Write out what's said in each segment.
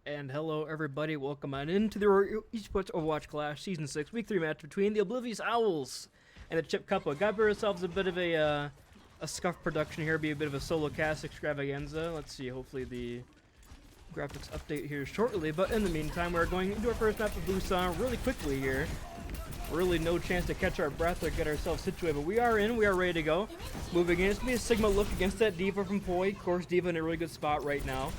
And hello everybody, welcome on into the Aurora Esports Overwatch Clash Season 6 Week 3 match between the Oblivious Owls and the Cuppa. Got ourselves a bit of a scuff production here, be a bit of a solo cast extravaganza. Let's see, hopefully the graphics update here shortly, but in the meantime we're going into our first map of Busan really quickly here. Really no chance to catch our breath or get ourselves situated, but we are in, we are ready to go. Moving in, it's going to be a Sigma look against that D.Va from Poi. Of course, D.Va in a really good spot right now.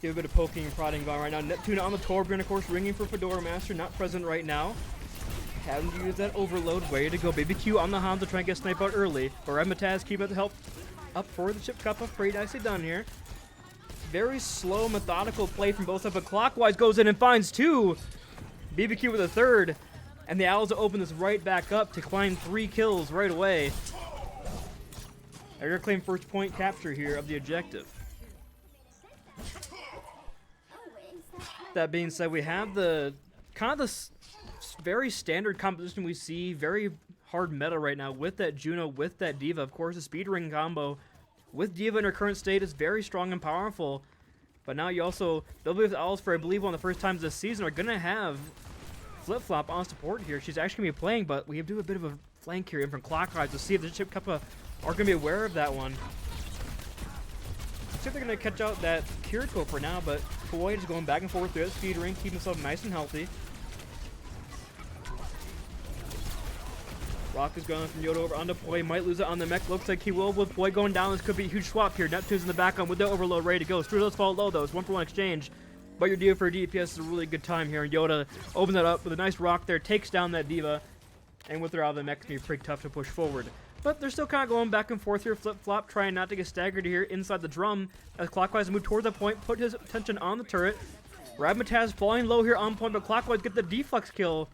Give a bit of poking and prodding going right now. Neptune on the Torbjorn, of course, ringing for Fedora Master, not present right now. Having to use that overload, way to go. Baby Q on the Hanzo, trying to get sniped out early. But Ramataz keeping the help up for the Cuppa. Pretty nicely done here. Very slow, methodical play from both sides, but Clockwise goes in and finds two. BBQ with a third. And the Owls open this right back up to climb 3 kills right away. They're going to claim first point capture here of the objective. That being said, we have the kind of the very standard composition we see, very hard meta right now with that Juno, with that D.Va. Of course, the speed ring combo with D.Va in her current state is very strong and powerful. But now you also, they'll be with Owls for, I believe, one of the first times this season, are going to have Flip-Flop on support here. She's actually going to be playing, but we do a bit of a flank here in from Clockwise to see if the Cuppa are going to be aware of that one. See if they're going to catch out that Kiriko for now, but Poi is going back and forth through that speed ring, keeping himself nice and healthy. Rock is going from Yoda over onto Poi, might lose it on the mech, looks like he will with Poi going down. This could be a huge swap here. Neptune's in the back on with the overload ready to go. Screw those fall low though, it's 1-for-1 exchange. But your deal for DPS is a really good time here, and Yoda opens it up with a nice rock there, takes down that D.Va, and with her out of the mech, it's going to be pretty tough to push forward. But they're still kind of going back and forth here, flip-flop, trying not to get staggered here inside the drum as Clockwise move toward the point, put his attention on the turret. Ramataz falling low here on point, but Clockwise get the deflex kill.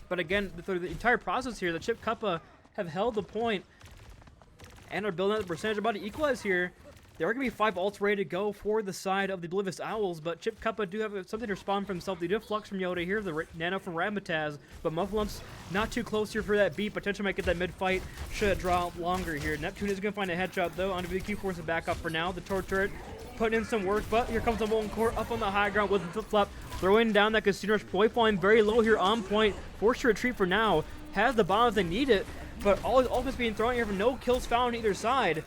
But again, through the entire process here, the Cuppa have held the point and are building up the percentage, about to equalize here. There are going to be 5 ults ready to go for the side of the Oblivious Owls, but Cuppa do have something to respond for himself. They do have Flux from Yoda here, the Nano from Ramataz, but Mufflump's not too close here for that beat. Potentially might get that mid-fight, should it draw out longer here. Neptune is going to find a headshot, though, onto the Q force and back up for now. The Tor turret putting in some work, but here comes the Molten Core up on the high ground with the flip-flop, throwing down that Casino Rush. Poi falling very low here on point, forced to retreat for now. Has the bomb if they need it, but all his ultimates being thrown here for no kills found on either side.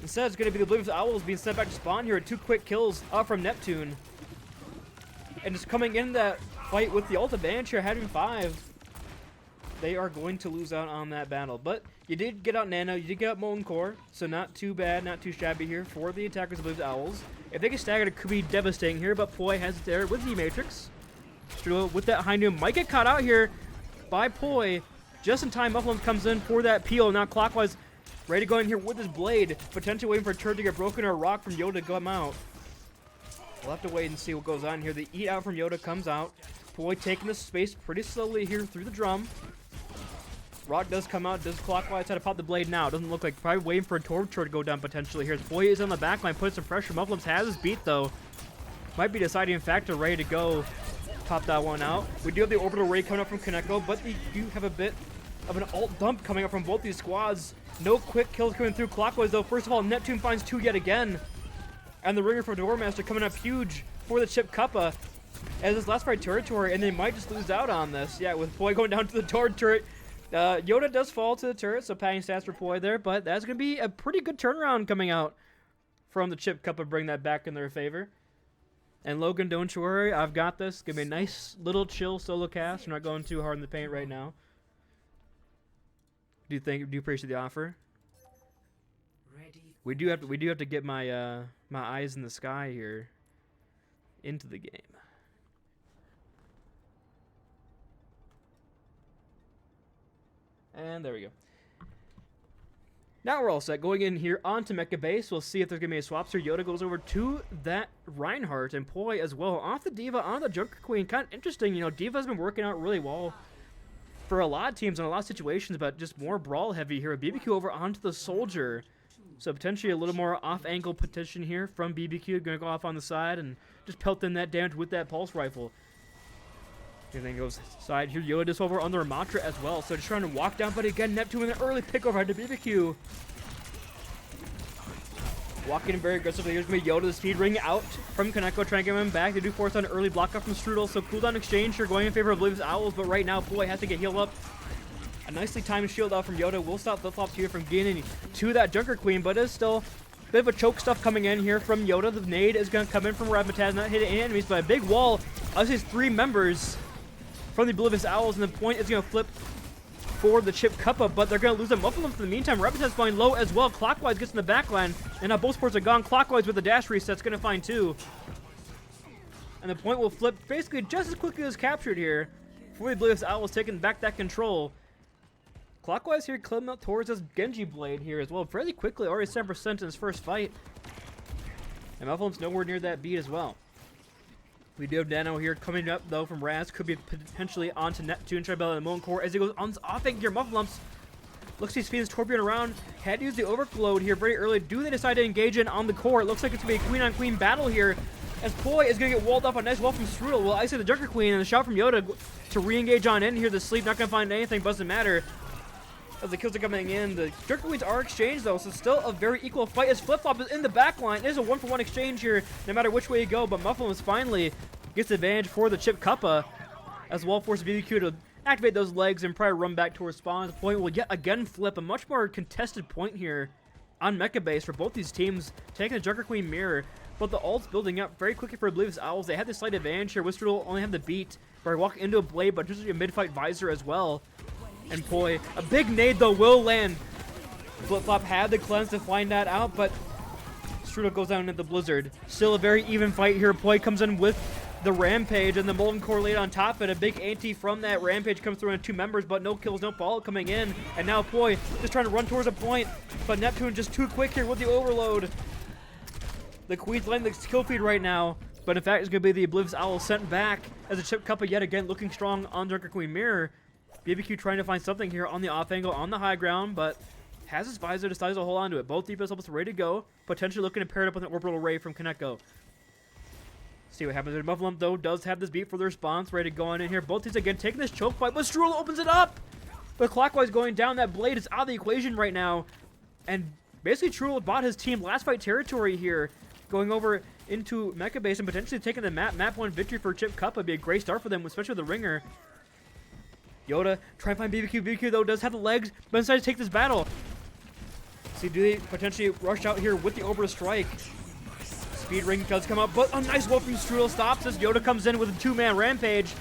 Instead, it's going to be the Oblivious Owls being sent back to spawn here with 2 quick kills up from Neptune. And just coming in that fight with the ult advantage here, having 5. They are going to lose out on that battle. But you did get out Nano, you did get out Molten Core, so not too bad, not too shabby here for the attackers of the Oblivious Owls. If they get staggered, it could be devastating here, but Poi has it there with the Matrix. With that high noon, might get caught out here by Poi. Just in time, Mufflum comes in for that peel. Now Clockwise ready to go in here with his blade, potentially waiting for a turret to get broken or a rock from Yoda to come out. We'll have to wait and see what goes on here. The eat out from Yoda comes out. Poi taking the space pretty slowly here through the drum. Rock does come out. Does Clockwise try to pop the blade now? Doesn't look like. Probably waiting for a Torb turret to go down potentially here. Poi is on the back line, putting some pressure. Mufflums has his beat though. Might be deciding factor, ready to go. Pop that one out. We do have the orbital ray coming up from Kaneko, but we do have a bit of an alt dump coming up from both these squads. No quick kills coming through Clockwise though. First of all, Neptune finds 2 yet again. And the ringer for Doormaster coming up huge for the Cuppa as this last fight territory, and they might just lose out on this. Yeah, with Poi going down to the Tor turret. Yoda does fall to the turret, so padding stats for Poi there, but that's going to be a pretty good turnaround coming out from the Cuppa, bring that back in their favor. And Logan, don't you worry, I've got this. Give me a nice little chill solo cast. We're not going too hard in the paint right now. Do you appreciate the offer? We do have to get my my eyes in the sky here into the game. And there we go. Now we're all set. Going in here onto Mecha Base, we'll see if there's gonna be a swap here. Yoda goes over to that Reinhardt and Poi as well. Off the D.Va, on the Junker Queen. Kind of interesting, you know, D.Va's been working out really well for a lot of teams in a lot of situations, but just more brawl heavy here. BBQ over onto the Soldier. So potentially a little more off-angle petition here from BBQ. Going to go off on the side and just pelt in that damage with that pulse rifle. And then goes side here. Yoda is over on the Ramatra as well. So just trying to walk down, but again, Neptune with an early pick over to BBQ. Walking in very aggressively. Here's going to be Yoda, the speed ring out from Kaneko, trying to get him back. They do force on an early block up from Strudel, so cooldown exchange here going in favor of Oblivious Owls, but right now, boy, has to get healed up. A nicely timed shield out from Yoda will stop flip-flops here from getting to that Junker Queen, but is still a bit of a choke stuff coming in here from Yoda. The nade is going to come in from Razzmatazz, not hitting any enemies, but a big wall of his 3 members from the Oblivious Owls, and the point is going to flip for the chip Cuppa, but they're going to lose a Muffin for the meantime. Rabbit's flying low as well. Clockwise gets in the back line, and now both sports are gone. Clockwise with the dash reset's going to find 2. And the point will flip basically just as quickly as captured here for the Oblivious Owls, taking back that control. Clockwise here, climbing up towards this Genji Blade here as well. Fairly quickly, already 7% in his first fight. And Muffin's nowhere near that beat as well. We do have Nano here coming up, though, from Raz. Could be potentially onto Neptune, trying to build the Moon Core as he goes on off-bank here. Mufflumps looks to feed his Torpedo around. Had to use the overload here very early. Do they decide to engage in on the core? It looks like it's going to be a queen-on-queen battle here, as Poi is going to get walled off. A nice wall from Strudel. Well, I see the Junker Queen and the shot from Yoda to re-engage on in here. The sleep not going to find anything, doesn't matter. As the kills are coming in, the Junker Queens are exchanged though, so still a very equal fight as Flip-Flop is in the back line. It is a 1-for-1 exchange here, no matter which way you go, but Mufflumps finally gets advantage for the chip Cuppa, as Wall forces BBQ to activate those legs and probably run back towards spawn. The point will yet again flip. A much more contested point here on Mecha Base for both these teams, taking the Junker Queen mirror, but the ult's building up very quickly for Oblivious Owls. They had the slight advantage here. Wister will only have the beat, but I walk into a blade, but just a mid-fight visor as well. And Poi, a big nade though will land. Flip-Flop had the cleanse to find that out, but Strudel goes down into the blizzard. Still a very even fight here. Poi comes in with the Rampage and the Molten Core laid on top of it. A big anti from that Rampage comes through in 2 members, but no kills, no follow coming in. And now Poi just trying to run towards a point, but Neptune just too quick here with the overload. The Queen's letting the kill feed right now, but in fact it's going to be the Oblivious Owl sent back as the chip Cuppa yet again looking strong on Junker Queen mirror. BBQ trying to find something here on the off angle, on the high ground, but has his visor, decides to hold on to it. Both DPS almost ready to go, potentially looking to pair it up with an orbital ray from Kaneko. See what happens. Mufflump though does have this beat for the response, ready to go on in here. Both teams again taking this choke fight, but Strudel opens it up! But Clockwise going down, that blade is out of the equation right now. And basically Strudel bought his team last fight territory here, going over into Mecha Base and potentially taking the map 1 victory for Chip Cup would be a great start for them, especially with the Ringer. Yoda try to find BBQ. BBQ though does have the legs, but decides to take this battle. See, do they potentially rush out here with the Obra Strike? Speed ring does come up, but a nice wall from Strudel stops as Yoda comes in with a 2-man Rampage.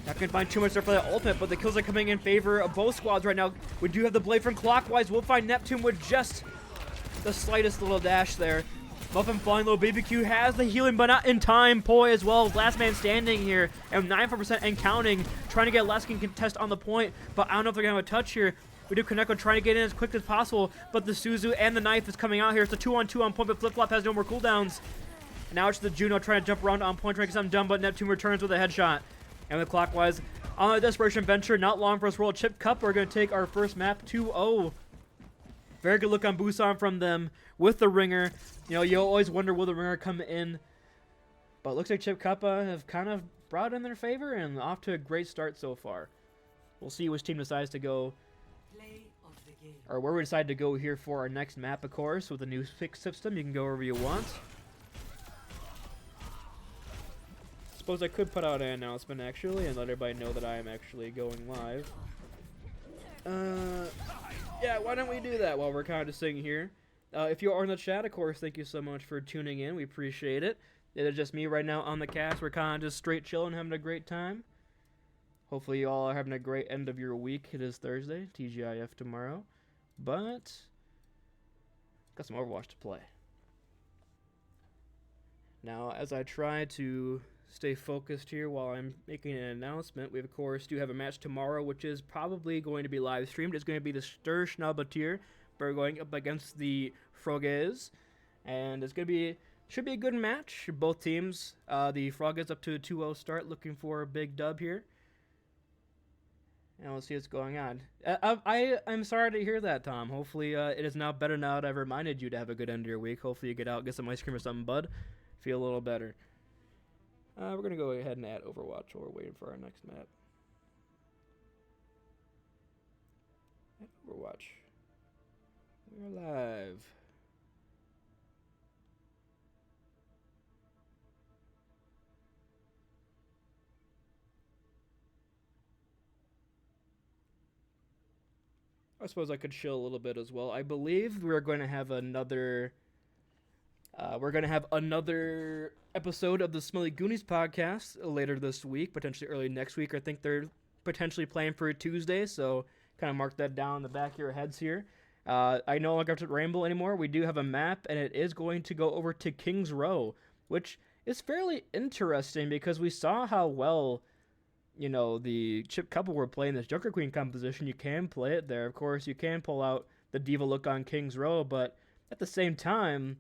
Not gonna find too much there for that ultimate, but the kills are coming in favor of both squads right now. We do have the blade from Clockwise. We'll find Neptune with just the slightest little dash there. Muffin flying low. BBQ has the healing, but not in time. Poi as well, last man standing here, and 94% and counting, trying to get a last skin contest on the point, but I don't know if they're gonna have a touch here. We do Kaneko trying to get in as quick as possible, but the Suzu and the knife is coming out here. It's a 2-on-2 on point, but Flip-Flop has no more cooldowns. And now it's the Juno trying to jump around on point, trying to get something done, but Neptune returns with a headshot. And with Clockwise on a desperation venture, not long for us World Chip Cup. We're going to take our first map 2-0. Very good look on Busan from them with the Ringer. You know, you always wonder will the Ringer come in. But it looks like Chip Cuppa have kind of brought in their favor and off to a great start so far. We'll see which team decides to go, or where we decide to go here for our next map, of course, with the new fixed system. You can go wherever you want. Suppose I could put out an announcement actually and let everybody know that I am actually going live. Yeah, why don't we do that while we're kind of just sitting here? If you are in the chat, of course, thank you so much for tuning in. We appreciate it. It is just me right now on the cast. We're kind of just straight chilling, having a great time. Hopefully you all are having a great end of your week. It is Thursday, TGIF tomorrow. But got some Overwatch to play. Now, as I try to stay focused here while I'm making an announcement, we of course do have a match tomorrow, which is probably going to be live streamed. It's going to be the Stur Schnabatir. We're going up against the Froges, and it's going to be should be a good match. Both teams, the Froges up to a 2-0 start, looking for a big dub here. And we'll see what's going on. I'm sorry to hear that, Tom. Hopefully it is now better now that I've reminded you to have a good end of your week. Hopefully you get out, get some ice cream or something, bud. Feel a little better. We're going to go ahead and add Overwatch while we're waiting for our next map. Add Overwatch. We're live. I suppose I could chill a little bit as well. I believe we're going to have another episode of the Smelly Goonies podcast later this week, potentially early next week. I think they're potentially planning for a Tuesday, so kind of mark that down in the back of your heads here. I no longer have to ramble anymore. We do have a map, and it is going to go over to King's Row, which is fairly interesting because we saw how well, you know, the Chip couple were playing this Joker Queen composition. You can play it there. Of course, you can pull out the Diva look on King's Row, but at the same time,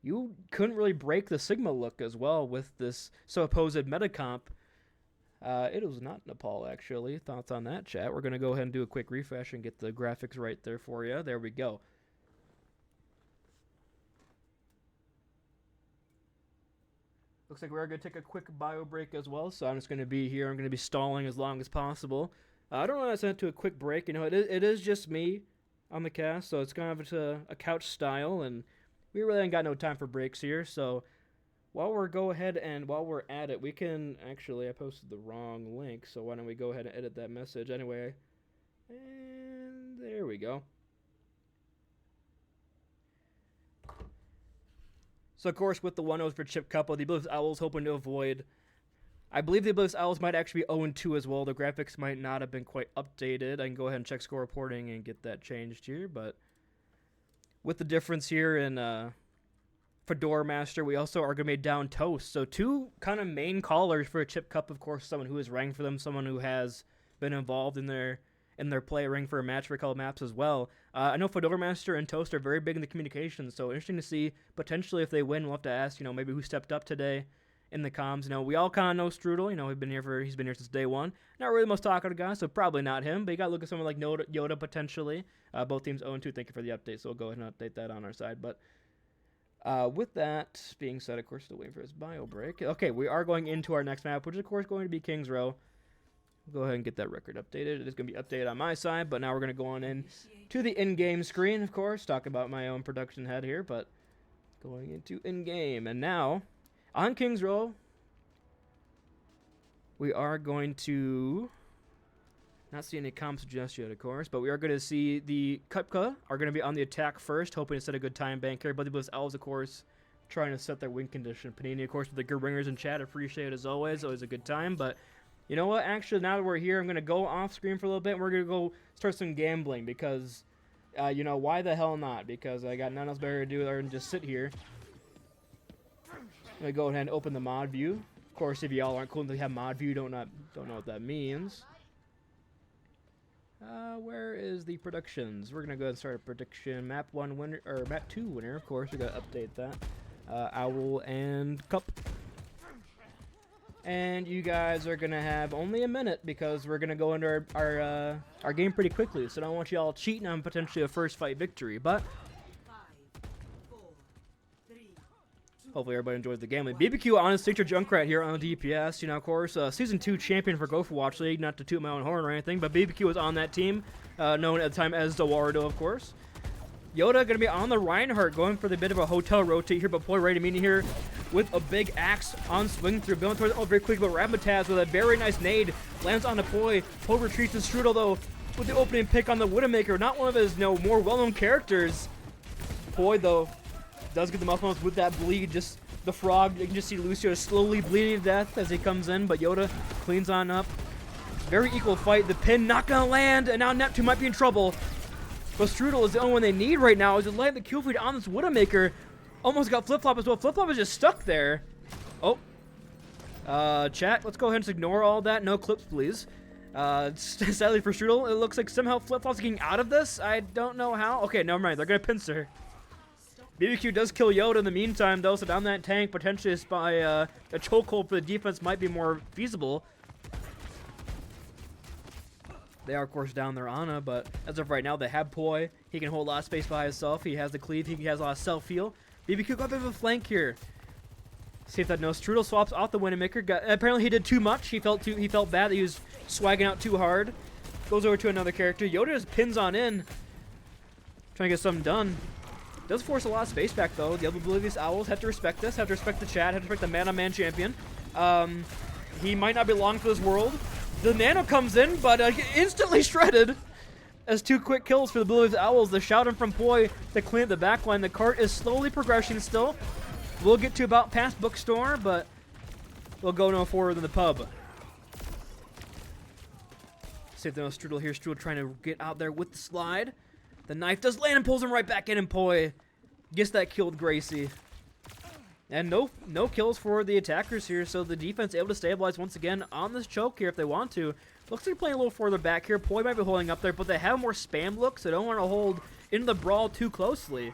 you couldn't really break the Sigma look as well with this supposed meta comp. It was not Nepal, actually. Thoughts on that, chat? We're going to go ahead and do a quick refresh and get the graphics right there for you. There we go. Looks like we're going to take a quick bio break as well, so I'm just going to be here. I'm going to be stalling as long as possible. I don't want to send it to a quick break. You know, it is just me on the cast, so it's kind of a couch style, and we really ain't got no time for breaks here, so while we're at it, we can actually, I posted the wrong link, so why don't we go ahead and edit that message anyway. And there we go. So of course, with the 1-0s for Chip Cuppa, the Oblivious Owls hoping to avoid. I believe the Oblivious Owls might actually be 0-2 as well. The graphics might not have been quite updated. I can go ahead and check score reporting and get that changed here, but with the difference here in Fedora Master, we also are going to be down Toast. So two kind of main callers for a Chip Cup, of course, someone who is ranked for them, someone who has been involved in their play ring for a match for called maps as well. I know Fedora Master and Toast are very big in the communications, so interesting to see potentially if they win. We'll have to ask, you know, maybe who stepped up today in the comms. You know, we all kind of know Strudel. You know, he's been here since day one. Not really the most talkative guy, so probably not him. But you got to look at someone like Yoda potentially. Both teams 0-2. Thank you for the update. So we'll go ahead and update that on our side. But with that being said, of course, still waiting for his bio break. Okay, we are going into our next map, which is, of course, going to be King's Row. We'll go ahead and get that record updated. It is going to be updated on my side, but now we're going to go on in to the in-game screen, of course. Talk about my own production head here, but going into in-game. And now, on King's Row, we are going to not see any comps just yet, of course, but we are going to see the Cuppa are going to be on the attack first, hoping to set a good time bank here. But the Blitz Elves, of course, trying to set their win condition. Panini, of course, with the good ringers in chat. Appreciate it as always. Always a good time. But you know what? Actually, now that we're here, I'm going to go off screen for a little bit, and we're going to go start some gambling because, you know, why the hell not? Because I got nothing else better to do other than just sit here. I'm going to go ahead and open the mod view. Of course, if y'all aren't cool enough to have mod view, don't know what that means. Where is the predictions? We're gonna go ahead and start a prediction. Map 1 winner, or Map 2 winner, of course. We gotta update that. Owl and Cup. And you guys are gonna have only a minute because we're gonna go into our game pretty quickly. So I don't want y'all cheating on potentially a first fight victory, but hopefully everybody enjoys the game. BBQ on his signature Junkrat here on the DPS. You know, of course, Season 2 champion for Overwatch League. Not to toot my own horn or anything, but BBQ was on that team, known at the time as Zawardo, of course. Yoda going to be on the Reinhardt, going for the bit of a hotel rotate here, but Ploy ready to meet here with a big axe on swing through. Building towards very quickly, but Ramataz with a very nice nade lands on the Ploy. Ploy retreats to Strudel, though, with the opening pick on the Widowmaker. Not one of his, more well-known characters. Ploy, though, does get the muffins with that bleed. Just the frog. You can just see Lucio slowly bleeding to death as he comes in, but Yoda cleans on up. Very equal fight. The pin not gonna land, and now Neptune might be in trouble. But Strudel is the only one they need right now. Is to land the kill feed on this Widowmaker. Almost got Flip Flop as well. Flip Flop is just stuck there. Oh. Chat, let's go ahead and just ignore all that. No clips, please. Sadly for Strudel, it looks like somehow Flip Flop's getting out of this. I don't know how. Okay, never mind. They're gonna pincer. BBQ does kill Yoda in the meantime, though, so down that tank, potentially by a chokehold for the defense might be more feasible. They are, of course, down their Ana, but as of right now, they have Poi. He can hold a lot of space by himself. He has the cleave. He has a lot of self-heal. BBQ got a bit of a flank here. See if that no Strudel swaps off the Widowmaker. Apparently, he did too much. He felt bad that he was swagging out too hard. Goes over to another character. Yoda just pins on in. Trying to get something done. Does force a lot of space back, though. The other Oblivious Owls have to respect this, have to respect the chat, have to respect the man-on-man champion. He might not be long for this world. The Nano comes in, but instantly shredded. as 2 quick kills for the Oblivious Owls. The shout in from Poi to clean up the backline. The cart is slowly progressing still. We'll get to about past bookstore, but we'll go no forward than the pub. Same thing with Strudel here. Strudel trying to get out there with the slide. The knife does land and pulls him right back in, and Poi gets that kill with Gracie. And no kills for the attackers here, so the defense able to stabilize once again on this choke here if they want to. Looks like they're playing a little further back here. Poi might be holding up there, but they have more spam looks, so they don't want to hold into the brawl too closely.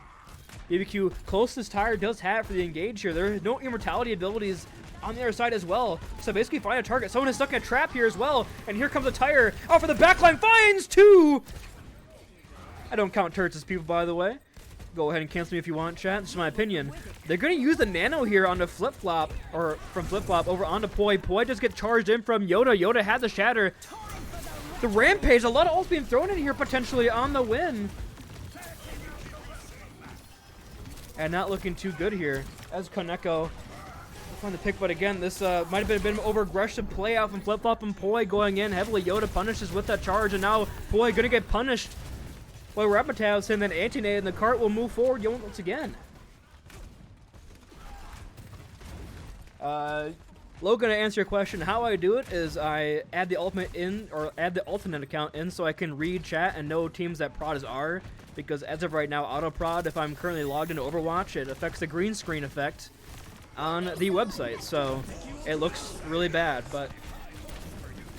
BBQ, closest tire does have for the engage here. There are no immortality abilities on the other side as well. So basically find a target. Someone is stuck in a trap here as well. And here comes a tire. Oh, for the backline, finds 2! I don't count turrets as people, by the way. Go ahead and cancel me if you want, chat. This is my opinion. They're going to use the nano here on the flip-flop, or from flip-flop over onto Poi. Poi just get charged in from Yoda. Yoda had the shatter. The rampage, a lot of ults being thrown in here potentially on the win. And not looking too good here as Kaneko find the pick, but again, this might have been a bit of an over-aggressive play out from Flip-Flop and Poi going in heavily. Yoda punishes with that charge, and now Poi gonna get punished by Rapitabs, and then Anti-Nade, and the cart will move forward once again. Logan, to answer your question, how I do it is I add the ultimate in, or add the alternate account in so I can read chat and know teams that prod is R, because as of right now, auto prod, if I'm currently logged into Overwatch, it affects the green screen effect on the website, so it looks really bad, but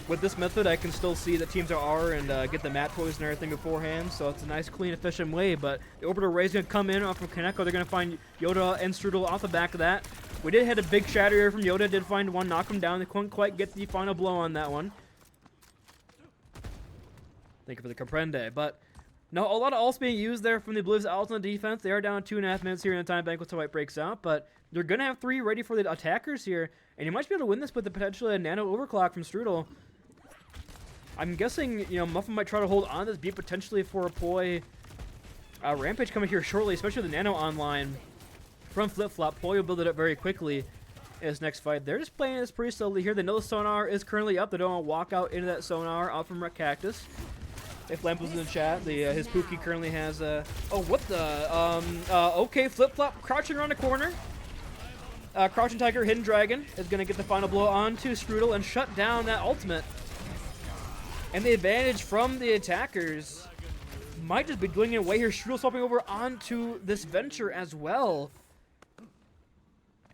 with this method, I can still see that teams are R and get the mat poison and everything beforehand, so it's a nice, clean, efficient way, but the Orbital Ray is going to come in off from Kaneko. They're going to find Yoda and Strudel off the back of that. We did hit a big shatter here from Yoda, did find one, knock him down. They couldn't quite get the final blow on that one. Thank you for the comprende, but no, a lot of ults being used there from the Oblivious Owls on the defense. They are down 2.5 minutes here in the time bank until it breaks out, but they're going to have 3 ready for the attackers here, and you might be able to win this with the potentially a nano overclock from Strudel. I'm guessing, you know, Muffin might try to hold on to this beat potentially for a Poi. Rampage coming here shortly, especially with the nano online from Flip-Flop. Poi will build it up very quickly in his next fight. They're just playing this pretty slowly here. They know the sonar is currently up. They don't want to walk out into that sonar out from Red Cactus. If Lamp was in the chat, his Pookie currently has oh, what the? Okay, Flip-Flop crouching around the corner. Crouching Tiger, Hidden Dragon is going to get the final blow onto Strudel and shut down that ultimate. And the advantage from the attackers might just be dwindling away here. Strudel swapping over onto this Venture as well.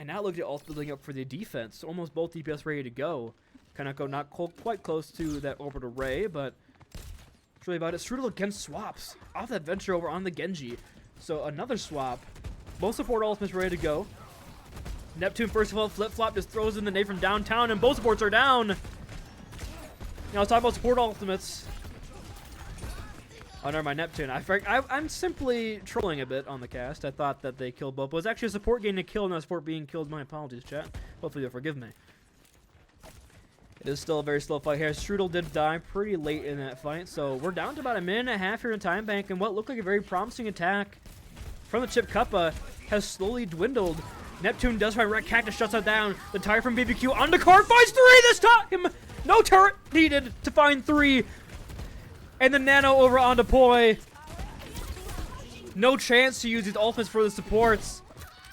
And now look at ult building up for the defense. Almost both DPS ready to go. Kaneko not quite close to that Orbital Ray, but it's really about it. Strudel again swaps off that Venture over on the Genji. So another swap. Both support ultimates ready to go. Neptune, first of all, Flip-Flop just throws in the nade from downtown, and both supports are down. Now let's talk about support ultimates. Oh, never mind, Neptune. I'm simply trolling a bit on the cast. I thought that they killed both. But it was actually a support getting a kill, not a support being killed. My apologies, chat. Hopefully you'll forgive me. It is still a very slow fight here. Strudel did die pretty late in that fight. So we're down to about 1.5 minutes here in time bank. And what looked like a very promising attack from the chip Cuppa has slowly dwindled. Neptune does find Red Cactus, shuts that down. The tire from BBQ on the car finds 3 this time! No turret needed to find 3. And the nano over onto Poi. No chance to use these ultimates for the supports.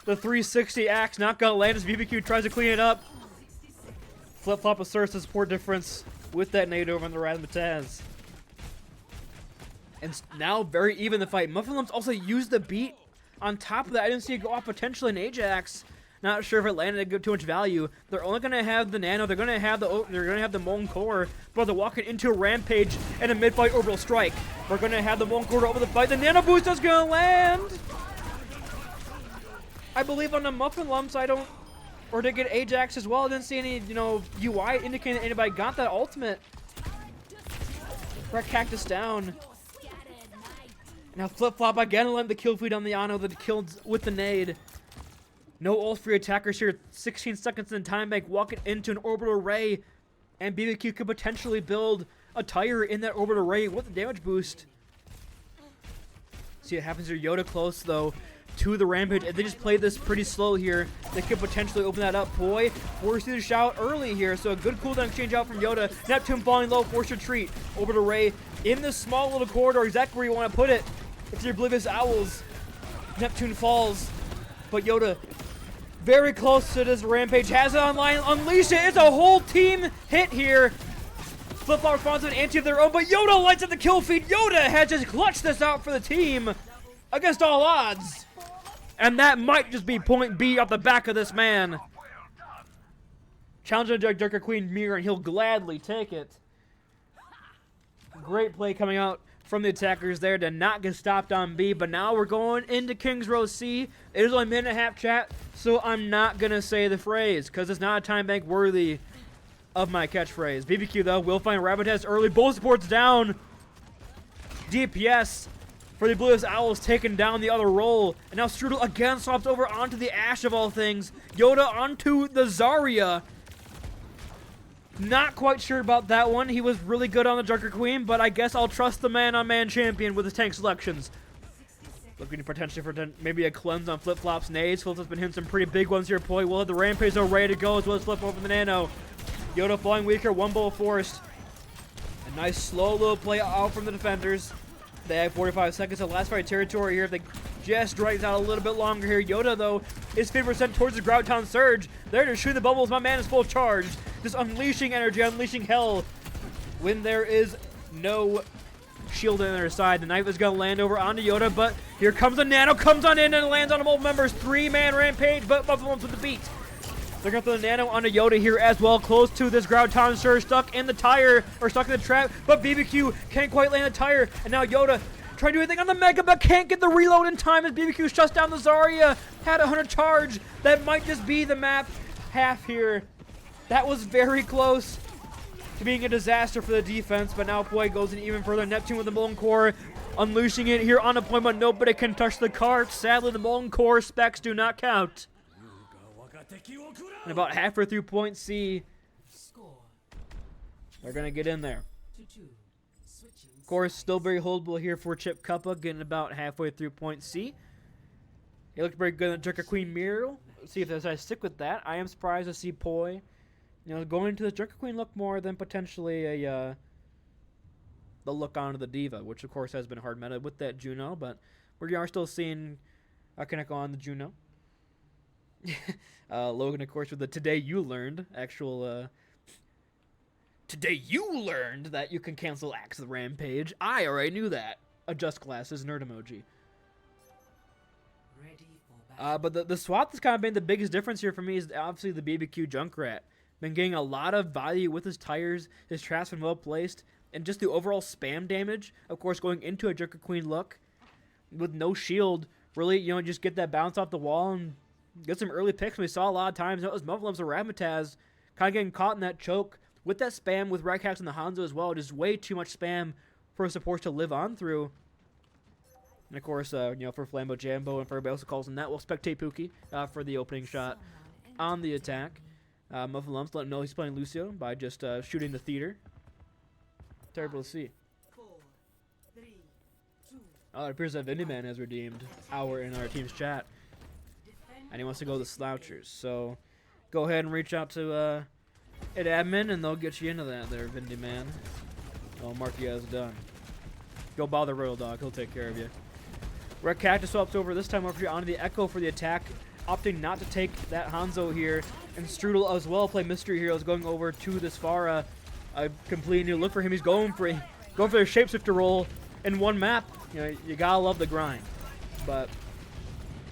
The 360 axe not gonna land as BBQ tries to clean it up. Flip-Flop asserts the support difference with that nade over on the Razzmatazz. And now very even the fight. Muffin Lumps also used the beat. On top of that, I didn't see it go off potentially an Ajax. Not sure if it landed too much value. They're only gonna have the nano. They're gonna have the Molten Core, but they're walking into a rampage and a mid-fight orbital strike. We're gonna have the Molten Core over the fight. The nano boost is gonna land. I believe on the Muffin Lumps, or to get Ajax as well. I didn't see any, you know, UI indicating that anybody got that ultimate. Red Cactus down. Now Flip-Flop again let the kill feed on the Ano that killed with the nade. No ult for your attackers here. 16 seconds in time bank, walking into an orbital array, and BBQ could potentially build a tire in that orbital array with the damage boost. See what happens here. Yoda close, though, to the Rampage. If they just play this pretty slow here, they could potentially open that up. Boy, forced to shout early here, so a good cooldown exchange out from Yoda. Neptune falling low, forced retreat over to Ray in this small little corridor, exactly where you want to put it. It's your Oblivious Owls. Neptune falls, but Yoda very close to this Rampage, has it online, unleash it. It's a whole team hit here. Flip-flop responds with an anti of their own, but Yoda lights up the kill feed. Yoda has just clutched this out for the team against all odds. And that might just be point B off the back of this man. Challenging the Darker Queen mirror, and he'll gladly take it. Great play coming out from the attackers there to not get stopped on B, but now we're going into Kings Row C. It is only a minute and a half, chat, so I'm not going to say the phrase, because it's not a time bank worthy of my catchphrase. BBQ, though, will find Rabbit Test early. Both supports down. DPS for the Oblivious Owls taking down the other role. And now Strudel again swaps over onto the Ashe of all things. Yoda onto the Zarya. Not quite sure about that one. He was really good on the Darker Queen, but I guess I'll trust the man-on-man champion with his tank selections. Looking potentially for maybe a cleanse on Flip-Flop's nades. Flip-Flop's been hitting some pretty big ones here. Poi will have the Rampage though ready to go, as well as flip over the Nano. Yoda falling weaker, one bullet forced. A nice slow little play out from the defenders. They have 45 seconds to last fight territory here. If they just drags out a little bit longer here. Yoda, though, is 50% towards the Ground Town Surge. They're just shooting the bubbles. My man is full charge. Just unleashing energy, unleashing hell. When there is no shield on their side, the knife is going to land over onto Yoda, but here comes the Nano, comes on in and lands on both members. 3-man Rampage, but Buffalo's with the beat. They're going to throw the Nano onto Yoda here as well, close to this Ground Town Surge, stuck in the tire, or stuck in the trap, but BBQ can't quite land the tire, and now Yoda trying to do anything on the Mega, but can't get the reload in time as BBQ shuts down the Zarya. Had 100 charge. That might just be the map half here. That was very close to being a disaster for the defense, but now Poi goes in even further. Neptune with the Molten Core, unleashing it here on a point, but nobody can touch the cart. Sadly, the Molten Core specs do not count. And about halfway through point C, they're going to get in there. Of course, still very holdable here for Chip Cuppa, getting about halfway through point C. He looked very good in the Joker Queen mirror. Let's see if they decide to stick with that. I am surprised to see Poi, going into the Joker Queen look more than potentially the look onto the Diva, which of course has been hard meta with that Juno, but we are still seeing Kaneko on the Juno. Logan, of course, with the Today You Learned Today you learned that you can cancel Axe of the Rampage. I already knew that. Adjust glasses, nerd emoji. But the swap that's kind of been the biggest difference here for me is obviously the BBQ Junkrat. Been getting a lot of value with his tires, his traps been well placed, and just the overall spam damage. Of course, going into a Joker Queen look with no shield, really, just get that bounce off the wall and get some early picks. We saw a lot of times that was Mufflums or Ramataz kind of getting caught in that choke. With that spam, with Rycax and the Hanzo as well, just way too much spam for supports to live on through. And of course, for Flambo Jambo and for everybody else who calls him that, we'll spectate Pookie for the opening shot on the attack. Muffalumps let him know he's playing Lucio by just shooting the theater. Terrible to see. Oh, it appears that Vindyman has redeemed hour in our team's chat. And he wants to go to the Slouchers. So go ahead and reach out to admin, and they'll get you into that there, Vindy man. I'll mark you as done. Go bother Royal Dog, he'll take care of you. Red Cactus swaps over this time over here onto the Echo for the attack, opting not to take that Hanzo here. And Strudel as well play Mystery Heroes, going over to this Pharah. A completely new look for him. He's going for their shapeshifter role in one map. You gotta love the grind. But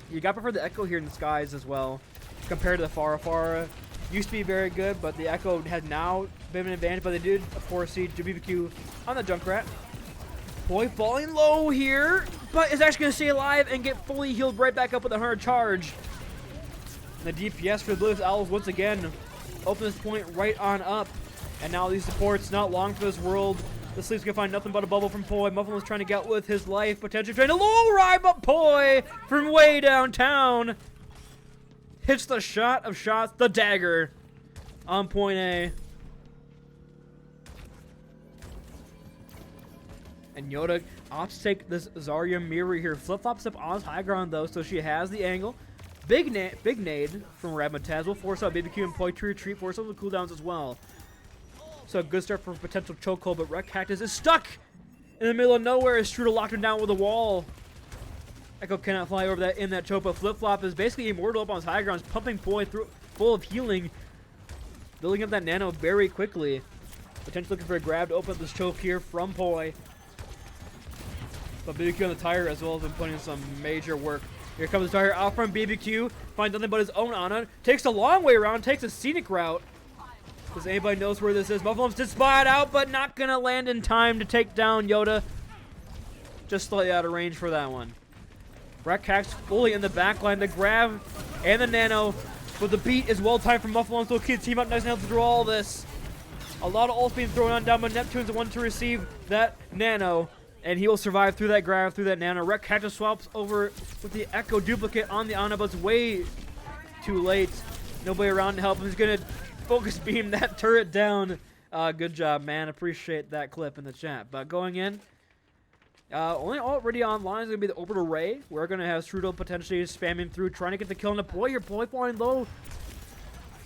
you gotta prefer the Echo here in the skies as well, compared to the Pharah. Pharah used to be very good, but the Echo has now been an advantage. But they did, of course, see BBQ on the Junkrat. Poi falling low here, but is actually going to stay alive and get fully healed right back up with a 100 charge. And the DPS for the Oblivious Owls once again open this point right on up. And now these supports not long for this world. The Sleep's going to find nothing but a bubble from Poi. Muffin was trying to get with his life, potentially trying to low ride, but Poi from way downtown hits the shot of shots, the dagger, on point A. And Yoda opts to take this Zarya mirror here. Flip-flops up on high ground, though, so she has the angle. Big nade from Razzmatazz will force out BBQ and Poi to retreat, force out the cooldowns as well. So a good start for potential chokehold, but Red Cactus is stuck in the middle of nowhere as Strudel locked him down with a wall. Echo cannot fly over that in that choke, but Flip-flop is basically immortal up on his high ground, pumping Poi through, full of healing, building up that nano very quickly. Potentially looking for a grab to open up this choke here from Poi. But BBQ on the tire as well has been putting in some major work. Here comes the tire out from BBQ. Finds nothing but his own Ana. Takes a long way around. Takes a scenic route. Because anybody knows where this is. Mufflums did spot out, but not going to land in time to take down Yoda. Just slightly out of range for that one. Rekkax fully in the backline. The grab and the nano. But the beat is well timed for Mufflums. So keep the team up nice and healthy through all this. A lot of ults being thrown on down, but Neptune's the one to receive that nano. And he will survive through that grab, through that nano. Rekkax swaps over with the Echo duplicate on the Ana, but it's way too late. Nobody around to help him. He's going to focus beam that turret down. Good job, man. Appreciate that clip in the chat. But going in, only already online is going to be the Orbital Ray. We're going to have Strudel potentially spamming through, trying to get the kill on the Poi. Your Poi flying low.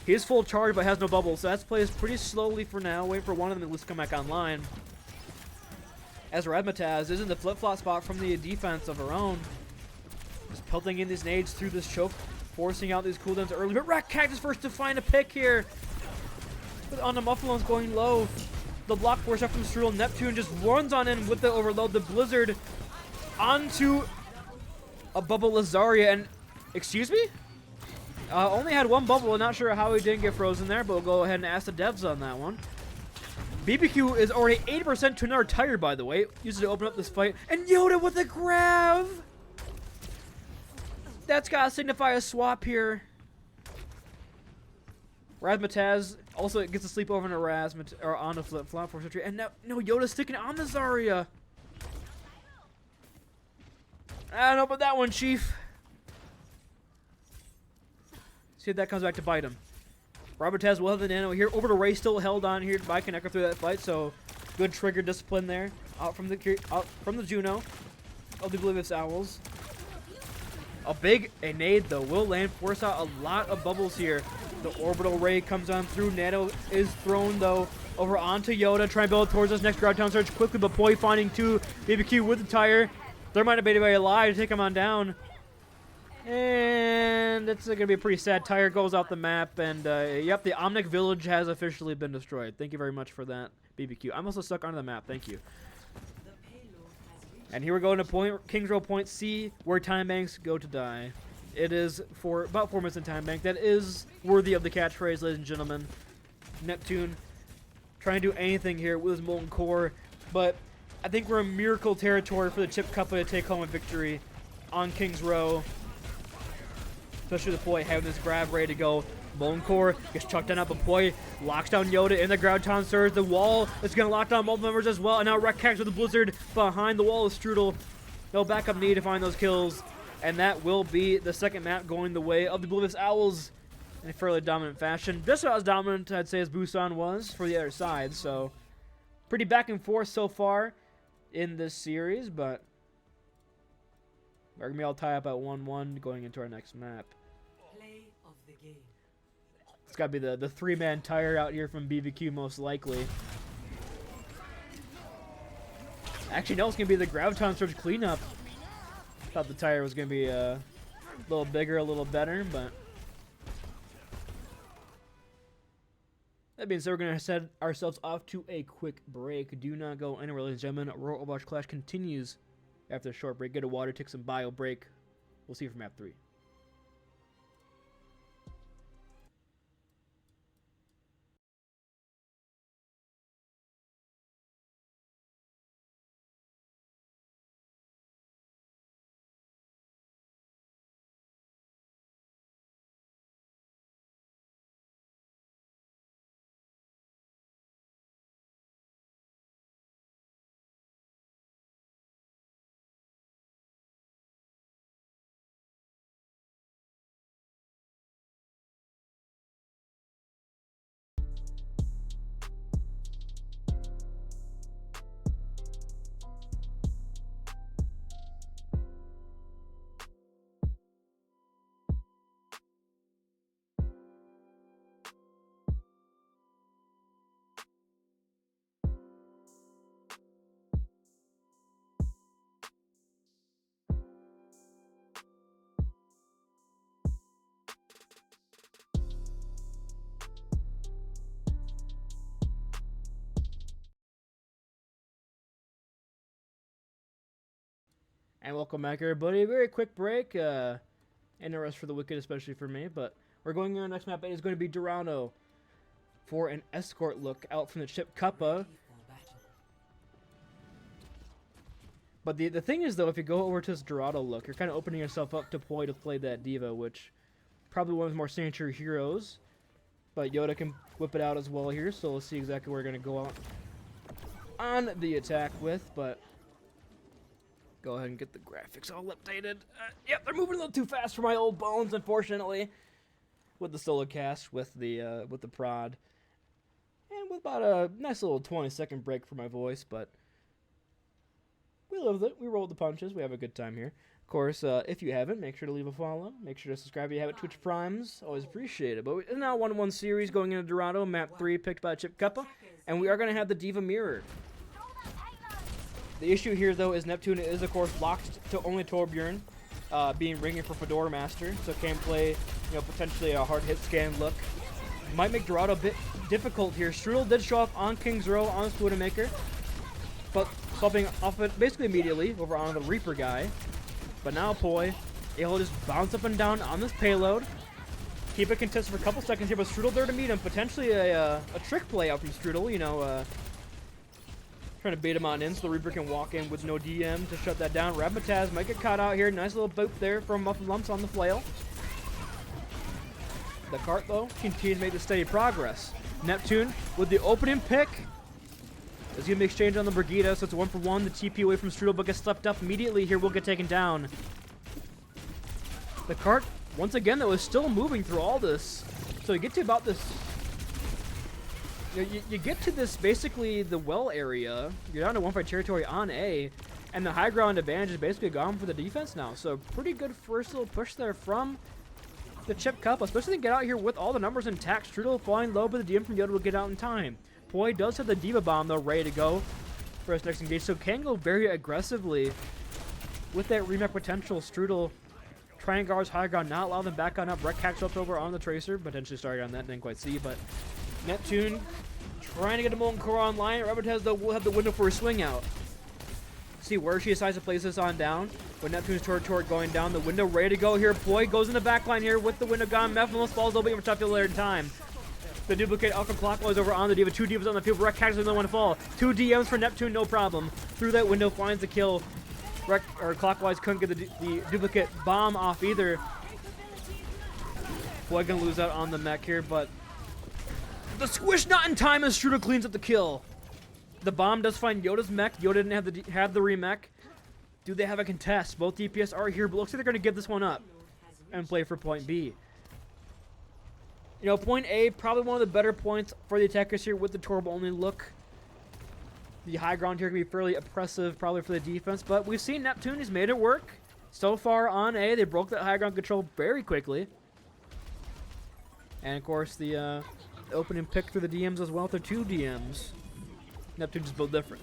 He's full charge, but has no bubble. So that's plays pretty slowly for now. Waiting for one of them to at least come back online. As Razzmatazz is in the flip-flop spot from the defense of her own. Just pelting in these nades through this choke, forcing out these cooldowns early. But Rekkax is first to find a pick here. But on the Mufflons going low. The block force up from Strudel. Neptune just runs on in with the overload. The Blizzard onto a bubble Lazaria. And, excuse me? Only had one bubble. Not sure how he didn't get frozen there, but we'll go ahead and ask the devs on that one. BBQ is already 80% to another tire, by the way. Uses it to open up this fight. And Yoda with a grab! That's got to signify a swap here. Razzmatazz also gets to sleep over on a or on a flip-flop for entry. And now, no, Yoda's sticking on the Zarya. I don't know about that one, Chief. See if that comes back to bite him. Razzmatazz will have the nano here. Over to Ray, still held on here by Connector through that fight, so good trigger discipline there. Out from the Juno of the Oblivious Owls. A big nade though will land, force out a lot of bubbles here. The Orbital Ray comes on through. Nano is thrown though over onto Yoda, trying to build towards us. Next ground town surge quickly, but Poi finding two. BBQ with the tire. There might have been anybody alive to take him on down. And it's going to be a pretty sad. Tire goes off the map, and yep, the Omnic Village has officially been destroyed. Thank you very much for that, BBQ. I'm also stuck onto the map. Thank you. And here we're going to King's Row Point C, where time banks go to die. It is for about 4 minutes in time bank. That is worthy of the catchphrase, ladies and gentlemen. Neptune trying to do anything here with his Molten Core, but I think we're in miracle territory for the Chip Cuppa to take home a victory on King's Row. Especially the Poi having this grab ready to go. Molten Core gets chucked down up, but Poi locks down Yoda in the ground town surge. The wall is going to lock down multiple members as well. And now Rekkax with the Blizzard behind the wall of Strudel. No backup need to find those kills. And that will be the second map going the way of the Oblivious Owls in a fairly dominant fashion. Just about as dominant, I'd say, as Busan was for the other side. So, pretty back and forth so far in this series, but we're going to be all tied up at 1-1 going into our next map. It's got to be the three-man tire out here from BBQ most likely. Actually, no, it's going to be the Graviton Surge cleanup. Thought the tire was going to be a little bigger, a little better, but that being said, we're going to set ourselves off to a quick break. Do not go anywhere, ladies and gentlemen. Aurora Overwatch Clash continues after a short break. Get a water, take some bio break. We'll see you for map 3. And welcome back, everybody. A very quick break, and a rest for the wicked, especially for me. But we're going on our next map. It is going to be Dorado for an escort look out from the ship Cuppa. But the thing is, though, if you go over to this Dorado look, you're kind of opening yourself up to Poi to play that diva, which probably one of the more signature heroes. But Yoda can whip it out as well here, so we'll see exactly where we're going to go out on the attack with, but go ahead and get the graphics all updated. Yep, they're moving a little too fast for my old bones, unfortunately. With the solo cast, with the prod, and with about a nice little 20-second break for my voice, but we live with it. We roll the punches. We have a good time here. Of course, if you haven't, make sure to leave a follow. Make sure to subscribe if you haven't. Twitch Primes, always appreciate it. But it's now a 1-1 series going into Dorado, map 3, picked by Chip Cuppa, and we are going to have the Diva mirror. The issue here, though, is Neptune is, of course, locked to only Torbjorn, being ringing for Fedora Master, so can play, potentially a hard hit scan look. Might make Dorado a bit difficult here. Strudel did show up on King's Row on the Widowmaker, but swapping off it basically immediately over on the Reaper guy. But now Poi able to just bounce up and down on this payload. Keep it contested for a couple seconds here, but Strudel there to meet him. Potentially a trick play out from Strudel, trying to bait him on in so the Reaper can walk in with no DM to shut that down. Ramataz might get caught out here. Nice little boop there from Muffin Lumps on the flail. The cart, though, continues to make the steady progress. Neptune with the opening pick. Is going to be exchanged on the Brigida, so it's a 1-for-1. The TP away from Strudel, but gets slept up immediately here. Will get taken down. The cart, once again, though, is still moving through all this. So you get to about this... You get to this, basically, the well area. You're down to 1-5 territory on A, and the high ground advantage is basically gone for the defense now. So pretty good first little push there from the Chip Cup, especially to get out here with all the numbers intact. Strudel flying low, but the DM from Yoda will get out in time. Poi does have the Diva Bomb, though, ready to go for his next engage, so can go very aggressively with that remake potential. Strudel trying guards high ground, not allow them back on up. Wreck Hack up over on the Tracer, potentially started on that, didn't quite see, but Neptune trying to get a Molten Core online. Ramataz, though, will have the window for a swing out. See where she decides to place this on down. But Neptune's turret going down. The window ready to go here. Poi goes in the back line here with the window gone. Mephimus falls a little bit more tough to later in time. The duplicate Alpha Clockwise over on the Diva. 2 Divas on the field. Wreck Hack's the only one to fall. 2 DMs for Neptune, no problem. Through that window, finds the kill. Clockwise couldn't get the duplicate bomb off either. Poi gonna lose out on the mech here, but the squish not in time as Strudel cleans up the kill. The bomb does find Yoda's mech. Yoda didn't have the remech. Do they have a contest? Both DPS are here, but looks like they're going to give this one up and play for point B. Point A, probably one of the better points for the attackers here with the Torb only look. The high ground here can be fairly oppressive probably for the defense, but we've seen Neptune. He's made it work. So far on A, they broke that high ground control very quickly. And of course the opening pick through the DMs as well. They're 2 DMs. Neptune just built different.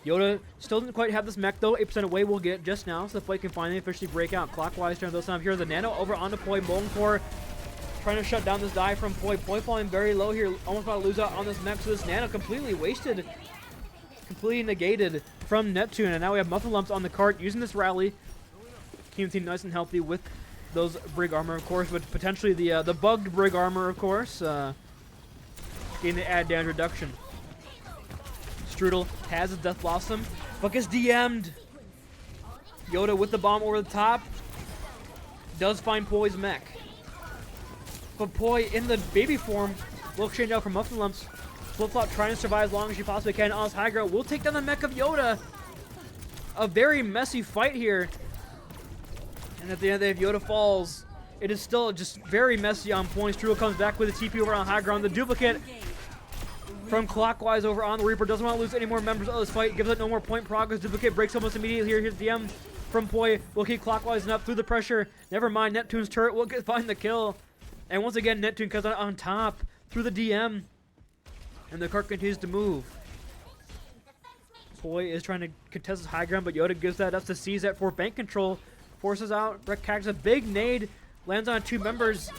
Yoda still didn't quite have this mech though. 8% away will get just now, so the Poi can finally officially break out. Clockwise turn those time here. The Nano over onto Poi. Molten Core trying to shut down this dive from Poi. Poi falling very low here. Almost about to lose out on this mech. So this Nano completely wasted, completely negated from Neptune. And now we have Muffin Lumps on the cart using this rally. Keeping the team nice and healthy with those Brig Armor, of course, but potentially the bugged Brig Armor, of course, getting the add damage reduction. Strudel has his Death Blossom, but gets DM'd. Yoda with the bomb over the top does find Poi's mech. But Poi in the baby form will exchange out for Muffin Lumps. Flip-flop trying to survive as long as she possibly can. On his high ground will take down the mech of Yoda. A very messy fight here. And at the end of the day, if Yoda falls, it is still just very messy on points. Strudel comes back with a TP over on high ground. The duplicate from Clockwise over on the Reaper doesn't want to lose any more members of this fight. Gives it no more point progress. Duplicate breaks almost immediately here. Here's the DM from Poi. Will keep Clockwise up through the pressure. Never mind, Neptune's turret will find the kill. And once again, Neptune comes out on top through the DM. And the cart continues to move. Poi is trying to contest his high ground, but Yoda gives that up to seize that for bank control. Forces out. Wreck Hack's a big nade. Lands on 2 members.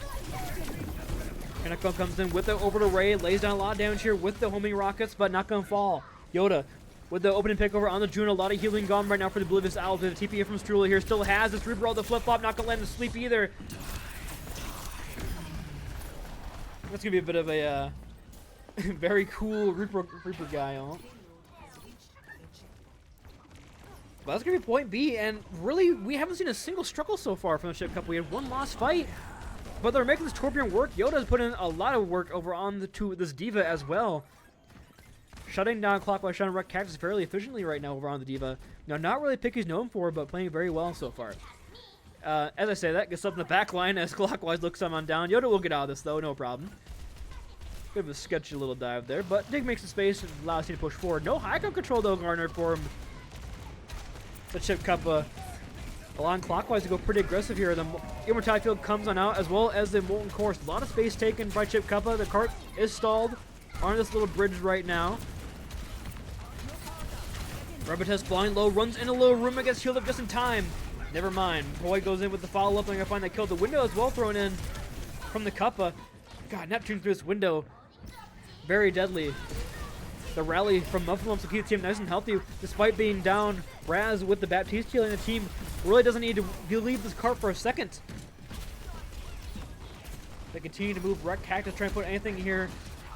And Cuppa comes in with the orbital ray. Lays down a lot of damage here with the homing rockets, but not going to fall. Yoda with the opening pick over on the June. A lot of healing gone right now for the Oblivious Owls. The TP from Strula here still has this Reaper roll, the flip-flop, not gonna land the sleep either. That's gonna be a bit of a very cool Reaper guy, huh? But that's gonna be point B, and really, we haven't seen a single struggle so far from the Chip Cup. We had one lost fight, but they're making this Torbjorn work. Yoda's put in a lot of work over on this D.Va as well. Shutting down Clockwise, shutting Wreck Cactus fairly efficiently right now over on the D.Va. Now, not really pick he's known for, but playing very well so far. As I say, that gets up in the back line as Clockwise looks someone down. Yoda will get out of this, though, no problem. Bit of a sketchy little dive there, but Dig makes the space and allows him to push forward. No high ground control, though, Garner, for him. The Chip Cuppa allowing Clockwise to go pretty aggressive here. The Immortality Field comes on out, as well as the Molten Course. A lot of space taken by Chip Cuppa. The cart is stalled on this little bridge right now. Rebetest flying low, runs in a little room and gets healed up just in time. Never mind. Boy goes in with the follow-up, and they're gonna find that kill. The window is well thrown in from the Cuppa. God, Neptune through this window. Very deadly. The rally from Mufflumps to keep the team nice and healthy, despite being down. Raz with the Baptiste healing, the team really doesn't need to leave this cart for a second. They continue to move Wreck Cactus, trying to put anything here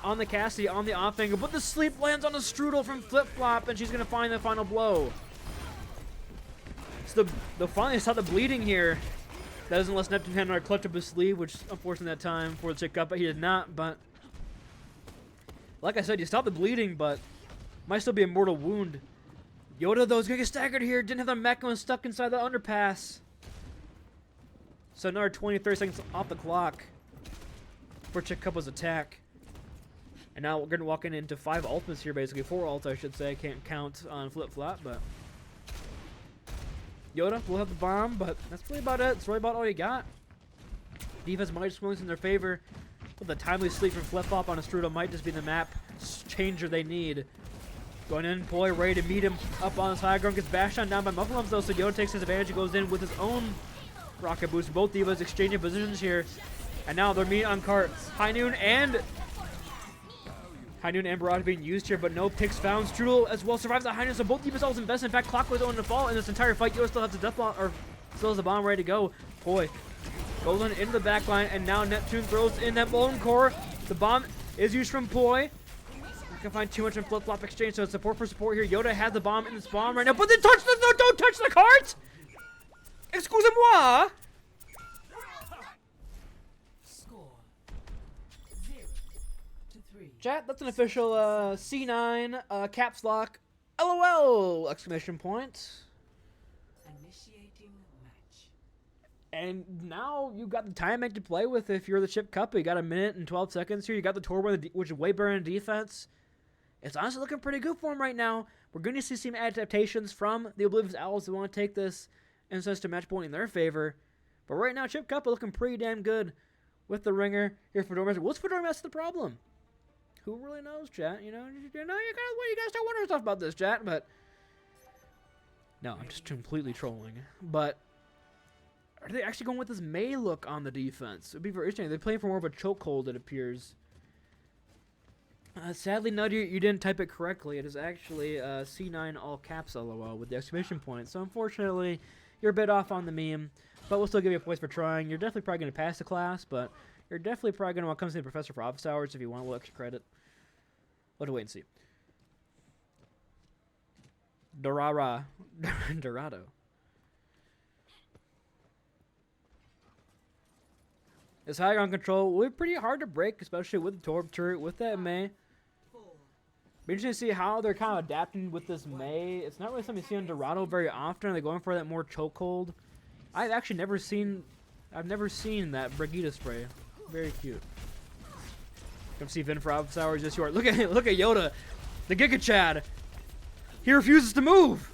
on the Cassie, on the off angle, but the sleep lands on a Strudel from Flip Flop, and she's gonna find the final blow. So the finally saw the bleeding here. That doesn't let Neptune hand our clutch up his sleeve, which unfortunately that time for the Chip Cup, but he did not. But like I said, you stop the bleeding, but might still be a mortal wound. Yoda, though, is gonna get staggered here. Didn't have the mech and was stuck inside the underpass. So another 20-30 seconds off the clock for Chip Cuppa's attack. And now we're gonna walk into 5 ultimates here, basically 4 ults, I should say. I can't count on Flip Flop, but Yoda will have the bomb, but that's really about it. It's really about all you got. Defense might swings in their favor, but the timely sleep from Flip Flop on a Strudel might just be the map changer they need. Going in, Poi ready to meet him up on his high ground, gets bashed on down by Mufflumps though, so Yoda takes his advantage and goes in with his own rocket boost. Both Divas exchanging positions here, and now they're meeting on cart. High Noon and Barrage being used here, but no picks found. Strudel as well survives the High Noon, so both Divas always invest. In fact, Clockwise on the fall in this entire fight. Yoda still has the death bomb, or still has the bomb ready to go. Poi goes on into the back line, and now Neptune throws in that Molten Core. The bomb is used from Poi. Not gonna find too much in Flip Flop exchange, so it's support for support here. Yoda has the bomb in the spawn right now, but then don't touch the cart! Excusez-moi! Score 0-3. Chat, that's an official C9 caps lock LOL exclamation point. Initiating match. And now you got the timing to play with if you're the Chip Cup. You got a minute and 12 seconds here. You got the Torbjorn, which is way better in defense. It's honestly looking pretty good for him right now. We're going to see some adaptations from the Oblivious Owls who want to take this and sense to match point in their favor. But right now, Chip Cup looking pretty damn good with the ringer here for Dormaster. What's for Dormaster the problem? Who really knows, chat? You gotta start wondering stuff about this, chat. But no, I'm just completely trolling. But are they actually going with this May look on the defense? It'd be very interesting. They're playing for more of a chokehold, it appears. Sadly, Nuddy, you didn't type it correctly. It is actually C9 all caps LOL with the exclamation point. So unfortunately, you're a bit off on the meme, but we'll still give you points for trying. You're definitely probably going to pass the class, but you're definitely probably going to want to come see the professor for office hours if you want a little extra credit. We'll have to wait and see. Dorado. This high ground control will be pretty hard to break, especially with the Torb turret, with that May. Be interesting to see how they're kind of adapting with this May. It's not really something you see on Dorado very often. Are they going for that more chokehold? I've actually never seen that Brigitte spray. Very cute. Come see Vin for office hours this year. Look at Yoda, the Giga Chad. He refuses to move.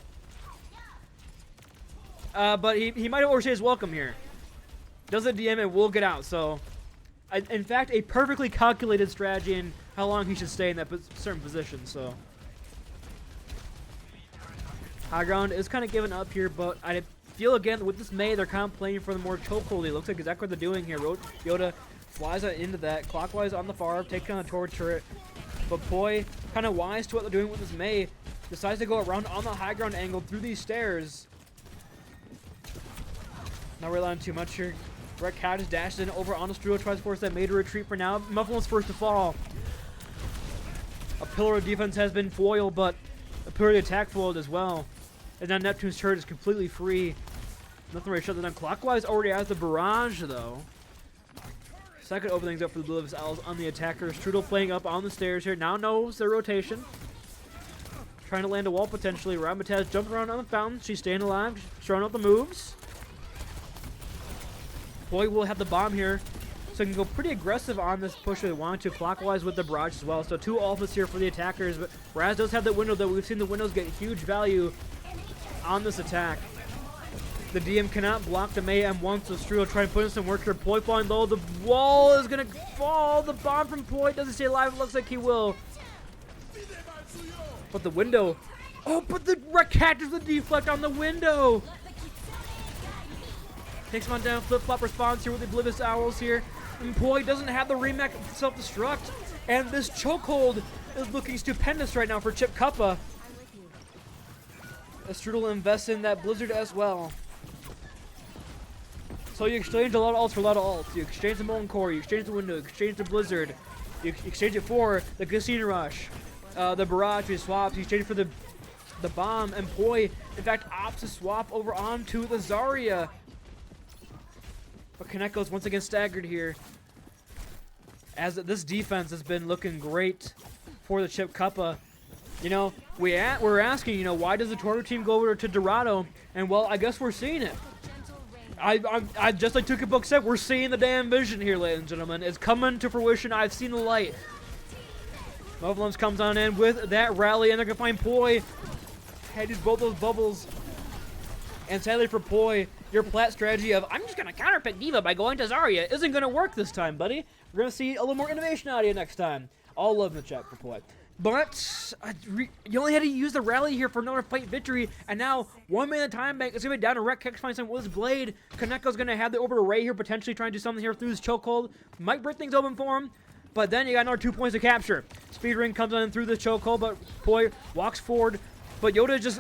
But he might overstay his welcome here. Does a DM and will get out. So, in fact, a perfectly calculated strategy in how long he should stay in that certain position. So, high ground is kind of giving up here, but I feel again with this May they're kind of playing for the more chokehold. It looks like exactly what they're doing here. Yoda flies into that clockwise on the far, takes on the Torb turret, but Poi kind of wise to what they're doing with this May. Decides to go around on the high ground angle through these stairs. Not relying too much here. Red Cat just dashes in over on the Strudel, tries to force that made a retreat for now. Mufflin's first to fall. A pillar of defense has been foiled, but a pillar of attack foiled as well. And now Neptune's turret is completely free. Nothing really shut that down. Clockwise already has the barrage, though. So that could open things up for the Oblivious Owls on the attackers. Strudel playing up on the stairs here. Now knows their rotation. Trying to land a wall potentially. Ramataz jumping around on the fountain. She's staying alive. Showing out the moves. Boy will have the bomb here. So he can go pretty aggressive on this push if they want to. Clockwise with the barrage as well. So 2 ultimates here for the attackers. But Raz does have the window, though. We've seen the windows get huge value on this attack. The DM cannot block the mayhem once, so Strudel trying to put in some work here. Poi falling low. The wall is going to fall. The bomb from Poi doesn't stay alive. It looks like he will. But the window. Oh, but the cat does the deflect on the window. Takes him on down. Flip-flop response here with the Oblivious Owls here. And Poi doesn't have the remake self-destruct. And this chokehold is looking stupendous right now for Chip Cuppa. As Strudel invests in that Blizzard as well. So you exchange a lot of ults for a lot of ults. You exchange the Molten Core, you exchange the window, you exchange the Blizzard, you exchange it for the Casino Rush, the Barrage, you swap, you exchange it for the bomb, and Poi, in fact, opts to swap over onto the Zarya. But Kaneko's once again staggered here. As this defense has been looking great for the Chip Cuppa. You know, we're asking, you know, why does the Tornado team go over to Dorado? And well, I guess we're seeing it. I just like Book said, we're seeing the damn vision here, ladies and gentlemen. It's coming to fruition. I've seen the light. Mufflins comes on in with that rally, and they're gonna find Poi. Had used both those bubbles. And sadly for Poi, your plat strategy of I'm just gonna counterpick D.Va by going to Zarya isn't gonna work this time, buddy. We're gonna see a little more innovation out of you next time. All love in the chat for Poi. But you only had to use the rally here for another fight victory, and now 1 minute time bank is going to be down to Wreck Kex finds some with his blade. Kaneko's going to have the over array here, potentially trying to do something here through his chokehold. Might break things open for him, but then you got another 2 points to capture. Speed Ring comes on through the chokehold, but Poi walks forward. But Yoda just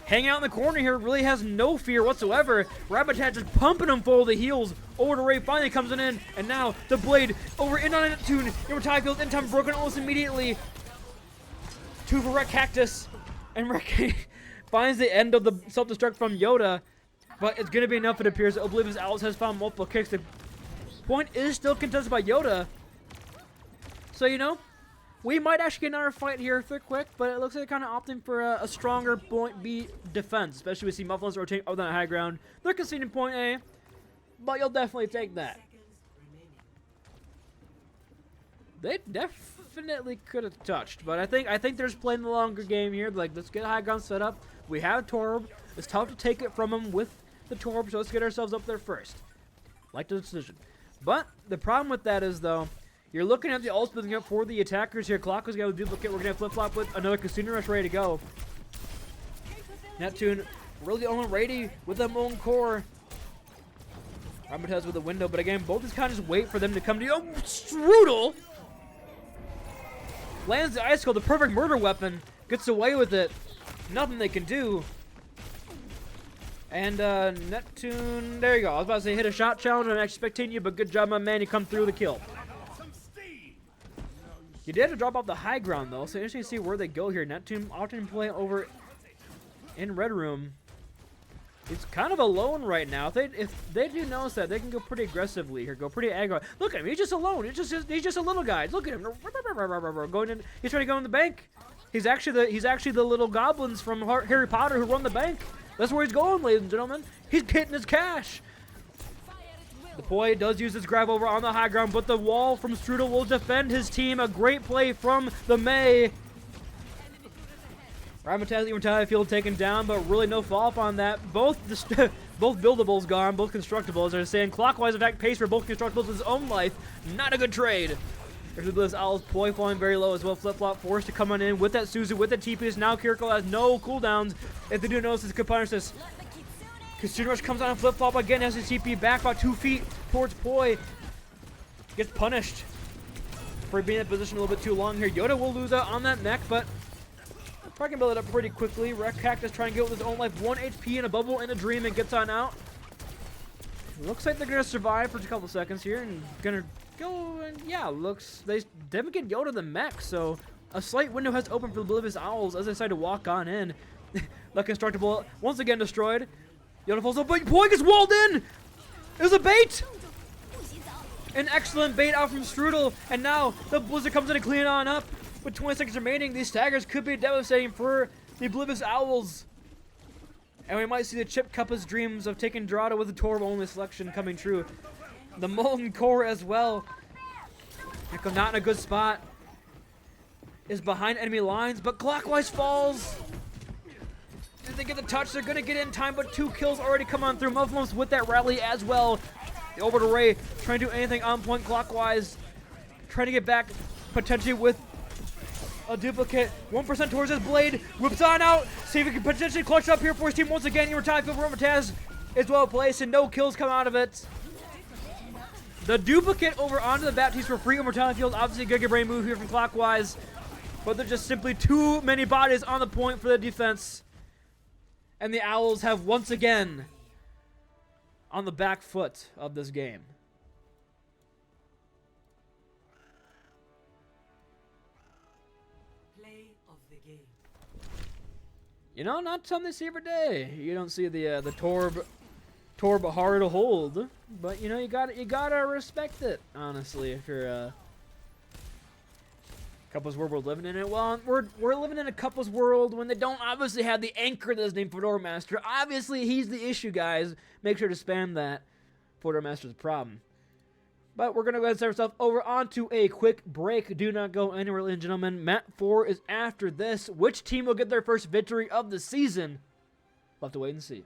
hanging out in the corner here, really has no fear whatsoever. Rabitat just pumping him full of the heels. Over to Ray finally comes in, and now the blade over in on Neptune. Immortality field in time broken almost immediately. 2 for Wreck Cactus, and Wreck finds the end of the self-destruct from Yoda, but it's going to be enough, it appears. Oblivious Owls has found multiple kicks. The point is still contested by Yoda. So, you know, we might actually get another fight here if they're quick, but it looks like they're kind of opting for a stronger point B defense, especially with Mufflins rotating up on the high ground. They're conceding point A, but you'll definitely take that. They definitely could have touched, but I think they're just playing the longer game here. Like, let's get high ground set up. We have Torb. It's tough to take it from them with the Torb, so let's get ourselves up there first. Like the decision. But the problem with that is, though, you're looking at the ults building up for the attackers here. Clock is going to duplicate. We're going to flip-flop with another Casino Rush ready to go. Neptune really only ready with the Molten Core. Ramataz with the window, but again, both just kind of just wait for them to come to you. Oh, Strudel! Lands the Ice Cold, the perfect murder weapon. Gets away with it. Nothing they can do. And Neptune, there you go. I was about to say hit a shot challenge. I'm expecting you, but good job, my man. You come through the kill. You did have to drop off the high ground, though, so interesting to see where they go here. Neptune often playing over in Red Room. It's kind of alone right now. If they do notice that, they can go pretty aggressively here, go pretty aggro. Look at him, he's just alone. He's just a little guy. Look at him, going in. He's trying to go in the bank. He's actually the little goblins from Harry Potter who run the bank. That's where he's going, ladies and gentlemen. He's getting his cash. The Poi does use his grab over on the high ground, but the wall from Strudel will defend his team. A great play from the May. Ramataz Immortality Field taken down, but really no follow-up on that. Both buildables gone, both constructables. They're saying clockwise attack pace for both constructables in his own life. Not a good trade. There's the Blizz Owls. Poi falling very low as well. Flip-flop forced to come on in with that Suzu, with the TPs. Now Kiriko has no cooldowns. If they do notice, this could punish this. Casino Rush comes on and flip-flop again. Has his TP back about 2 feet towards Poi. Gets punished for being in that position a little bit too long here. Yoda will lose out on that mech, but Probably can build it up pretty quickly. Wreck Cactus trying to get with his own life. 1 HP in a bubble and a dream and gets on out. Looks like they're going to survive for a couple seconds here and going to go. And yeah, looks. They didn't get Yoda the mech, so a slight window has opened for the Oblivious Owls as they decide to walk on in. The Constructible once again destroyed. Yoda falls up, but Poi gets walled in! It was a bait! An excellent bait out from Strudel, and now the Blizzard comes in to clean it on up. With 20 seconds remaining, these staggers could be devastating for the Oblivious Owls. And we might see the Chip Cuppa's dreams of taking Dorado with the Torb only selection coming true. The Molten Core as well. Echo not in a good spot. Is behind enemy lines, but Clockwise falls. Did they get the touch? They're going to get in time, but 2 kills already come on through. Mufflums with that rally as well. The Orbital Ray trying to do anything on point Clockwise. Trying to get back potentially with a duplicate. 1% towards his blade. Whips on out. See if he can potentially clutch up here for his team once again. Immortality Field for Romataz is well placed and no kills come out of it. The duplicate over onto the Baptiste for free Immortality Field. Obviously a Giga Brain move here from Clockwise. But there's just simply too many bodies on the point for the defense. And the Owls have once again on the back foot of this game. Play of the game. You know, not something they see every day. You don't see the Torb hard to hold, but you know you gotta respect it. Honestly, if you're couples world we're living in it. Well, we're living in a couples world when they don't obviously have the anchor that's named Fedora Master. Obviously, he's the issue, guys. Make sure to spam that. Fedora Master's a problem. But we're gonna go ahead and set ourselves over onto a quick break. Do not go anywhere, ladies and gentlemen. Map 4 is after this. Which team will get their first victory of the season? We'll have to wait and see.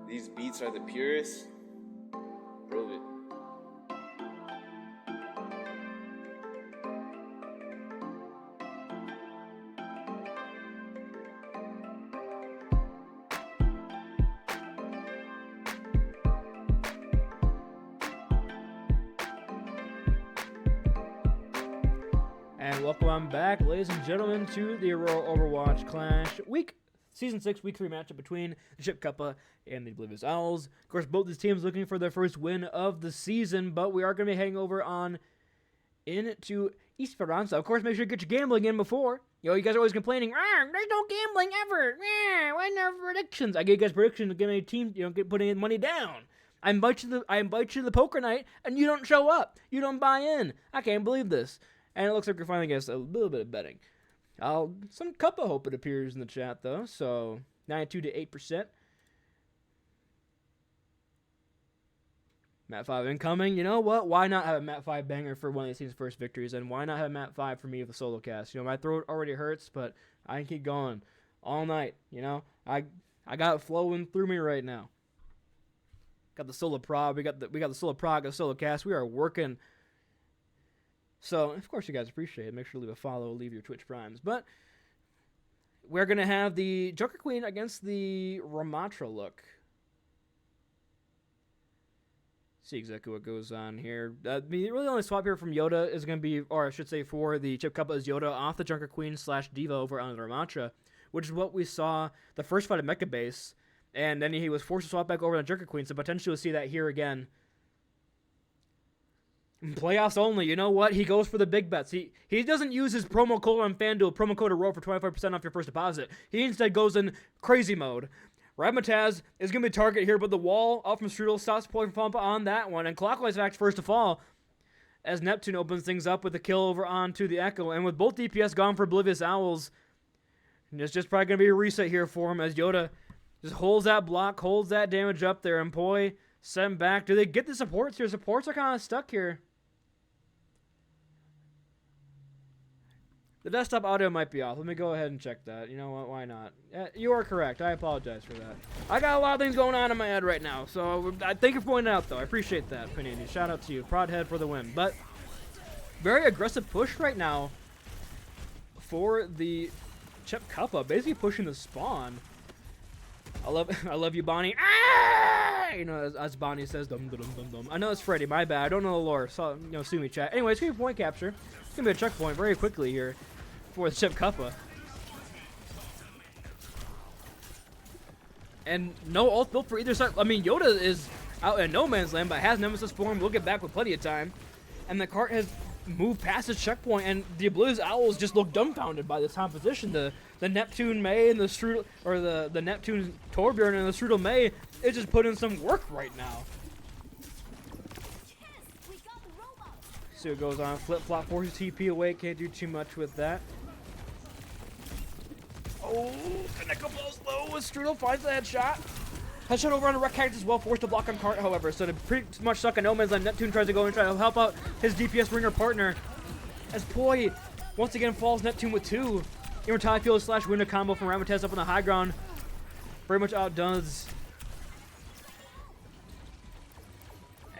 These beats are the purest. Prove it. And welcome back, ladies and gentlemen, to the Aurora Overwatch Clash Season 6, Week 3 matchup between the Chip Cuppa and the Oblivious Owls. Of course, both these teams looking for their first win of the season, but we are going to be heading over on into Esperanza. Of course, make sure you get your gambling in before. You know, you guys are always complaining, there's no gambling ever. Why no predictions? I give you guys predictions to get my team, putting in money down. I invite you to the poker night, and you don't show up. You don't buy in. I can't believe this. And it looks like we're finally getting a little bit of betting. Some Cuppa hope it appears in the chat, though. So, 92 to 8%. Map 5 incoming. You know what? Why not have a Map 5 banger for one of these team's first victories? And why not have Map 5 for me with a solo cast? You know, my throat already hurts, but I can keep going all night. You know, I got it flowing through me right now. Got the solo prog. We got the solo prog, the solo cast. We are working. So, of course, you guys appreciate it. Make sure to leave a follow, leave your Twitch primes. But we're going to have the Joker Queen against the Ramatra look. See exactly what goes on here. The really only swap here from Yoda is going to be, or I should say for the Chip Cuppa is Yoda off the Junker Queen / Diva over on the Ramatra, which is what we saw the first fight of Mecha Base. And then he was forced to swap back over to Jerker Queen, so potentially we'll see that here again. Playoffs only. You know what? He goes for the big bets. He doesn't use his promo code on FanDuel, promo code Aurora for 25% off your first deposit. He instead goes in crazy mode. Ramataz is going to be target here, but the wall out from Strudel stops Poi from pump on that one. And Clockwise Fact first to fall as Neptune opens things up with a kill over onto the Echo. And with both DPS gone for Oblivious Owls, it's just probably going to be a reset here for him as Yoda just holds that block, holds that damage up there. And Poi sent back. Do they get the supports here? Supports are kind of stuck here. The desktop audio might be off. Let me go ahead and check that. You know what? Why not? You are correct. I apologize for that. I got a lot of things going on in my head right now, so I thank you for pointing out, though. I appreciate that, Panini. Shout out to you. Prod head for the win. But very aggressive push right now for the Cuppa, basically pushing the spawn. I love you, Bonnie. Ah! You know, as Bonnie says, dum dum dum dum. I know it's Freddy. My bad. I don't know the lore. So sue me, chat. Anyway, it's gonna be point capture. It's gonna be a checkpoint very quickly here for the Cuppa. And no ult built for either side. I mean, Yoda is out in no man's land, but has Nemesis form. We'll get back with plenty of time. And the cart has moved past his checkpoint, and the Oblivious Owls just look dumbfounded by this composition. The Neptune May and the Strudel, or the Neptune Torbjorn and the Strudel May is just putting some work right now. See what goes on. Flip flop forces TP away. Can't do too much with that. Oh, Kaneko blows low as Strudel finds the headshot. Headshot over on the Wreck Cactus as well, forced to block on cart, however. So they're pretty much stuck in no man's land. Neptune tries to go and try to help out his DPS ringer partner. As Poi once again falls Neptune with 2. Immortality Field / window combo from Ramatez up on the high ground. Very much outdoes.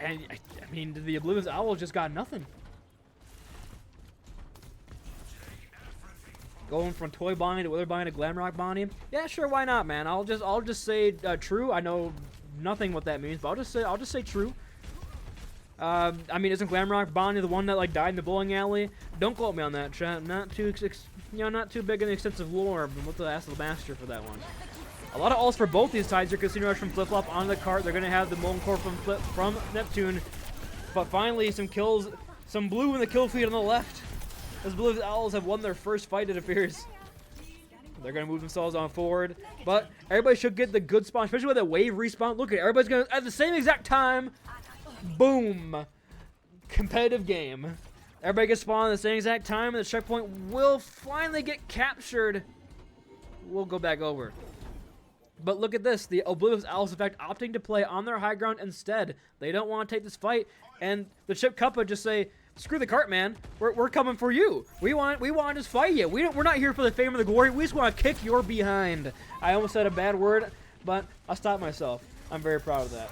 And, I mean, the Oblivious Owl just got nothing. Going from Toy Bonnie to Wither Bonnie to Glamrock Bonnie. Yeah, sure, why not, man? I'll just say true. I know nothing what that means, but I'll just say true. I mean, isn't Glamrock Bonnie the one that like died in the bowling alley? Don't quote me on that, chat. Not too big in the extensive lore, but we'll have to ask the master for that one. A lot of ults for both these sides. Your Casino Rush from Flip Flop onto the cart. They're gonna have the Molten Core from Neptune, but finally some kills, some blue in the kill feed on the left. As Blue Owls have won their first fight, it appears. They're going to move themselves on forward. But everybody should get the good spawn, especially with that wave respawn. Look at it. Everybody's going to, at the same exact time, boom. Competitive game. Everybody gets spawned at the same exact time, and the checkpoint will finally get captured. We'll go back over. But look at this. The Oblivious Owls, in fact, opting to play on their high ground instead. They don't want to take this fight. And the Cuppa just say, screw the cart, man. We're coming for you. We want to just fight you. We're not here for the fame or the glory. We just want to kick your behind. I almost said a bad word, but I stopped myself. I'm very proud of that.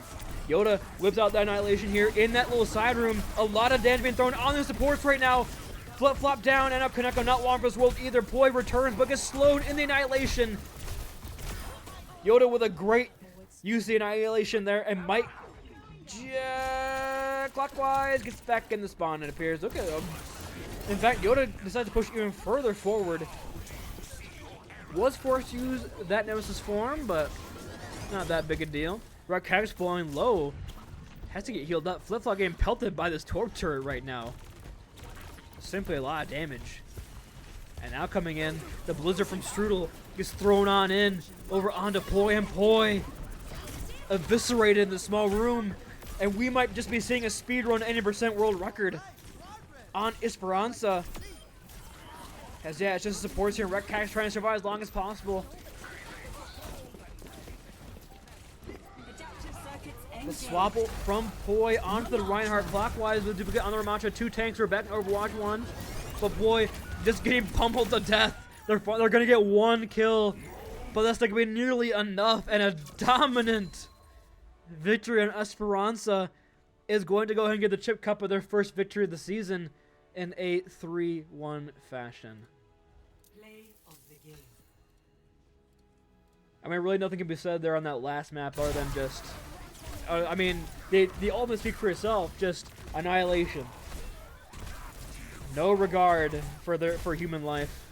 Yoda whips out the Annihilation here in that little side room. A lot of damage being thrown on the supports right now. Flip flop down, and up Kaneko not long for this world either. Poi returns, but gets slowed in the Annihilation. Yoda with a great use of the Annihilation there, and might clockwise gets back in the spawn, it appears. Look at him. In fact, Yoda decides to push even further forward. Was forced to use that Nemesis form, but not that big a deal. Rock Cactus blowing low. Has to get healed up. Flip-flop getting pelted by this Torp turret right now. Simply a lot of damage. And now coming in, the Blizzard from Strudel gets thrown on in over onto Poi, and Poi eviscerated in the small room. And we might just be seeing a speedrun 80% world record on Esperanza. As yeah, it's just supports here. Wreck Cactus trying to survive as long as possible. The swapple from Poi onto the Reinhardt clockwise with duplicate on the Ramattra. 2 tanks are back in Overwatch 1. But Poi just getting pummeled to death. They're gonna get 1 kill. But that's not gonna be nearly enough. And a dominant victory on Esperanza is going to go ahead and get the Cuppa their first victory of the season in a 3-1 fashion. Play of the game. I mean, really nothing can be said there on that last map other than just... I mean, the ultimate speak for itself, just annihilation. No regard for human life.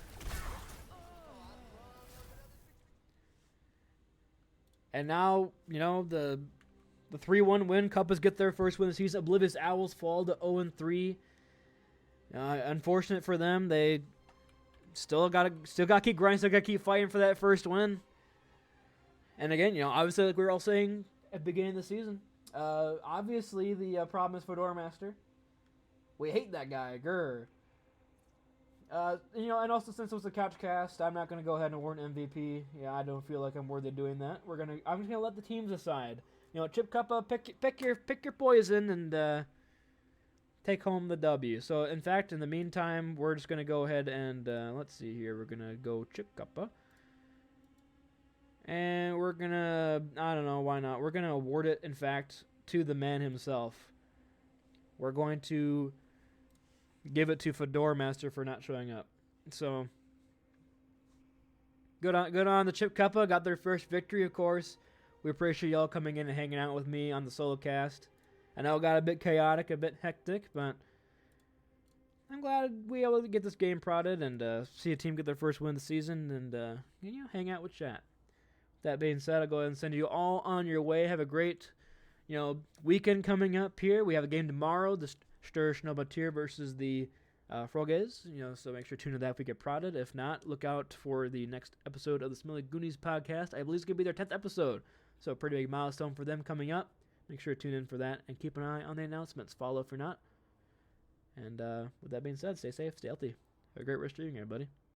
And now, you know, the 3-1 win. Cuppas get their first win of the season. Oblivious Owls fall to 0-3. Unfortunate for them. They still gotta keep grinding. Still gotta keep fighting for that first win. And again, you know, obviously, like we were all saying at the beginning of the season, obviously the problem is Fedora Master. We hate that guy. Grr. You know, and also since it was a couch cast, I'm not gonna go ahead and award an MVP. Yeah, I don't feel like I'm worthy of doing that. I'm just gonna let the teams decide. You know, Chip Cuppa, pick your poison and take home the W. So in fact, in the meantime, we're just gonna go ahead and let's see here. We're gonna go Chip Cuppa, and we're gonna, I don't know why not. We're gonna award it, in fact, to the man himself. We're going to give it to Fedora Master for not showing up. So good on the Chip Cuppa. Got their first victory, of course. We appreciate y'all coming in and hanging out with me on the solo cast. I know it got a bit chaotic, a bit hectic, but I'm glad we were able to get this game prodded and see a team get their first win of the season and you know, hang out with chat. That being said, I'll go ahead and send you all on your way. Have a great, you know, weekend coming up here. We have a game tomorrow. The Stur Schnobatier versus the Froges. You know, so make sure to tune in to that if we get prodded. If not, look out for the next episode of the Smelly Goonies podcast. I believe it's going to be their 10th episode. So a pretty big milestone for them coming up. Make sure to tune in for that and keep an eye on the announcements. Follow if you're not. And with that being said, stay safe, stay healthy. Have a great rest of your evening, everybody.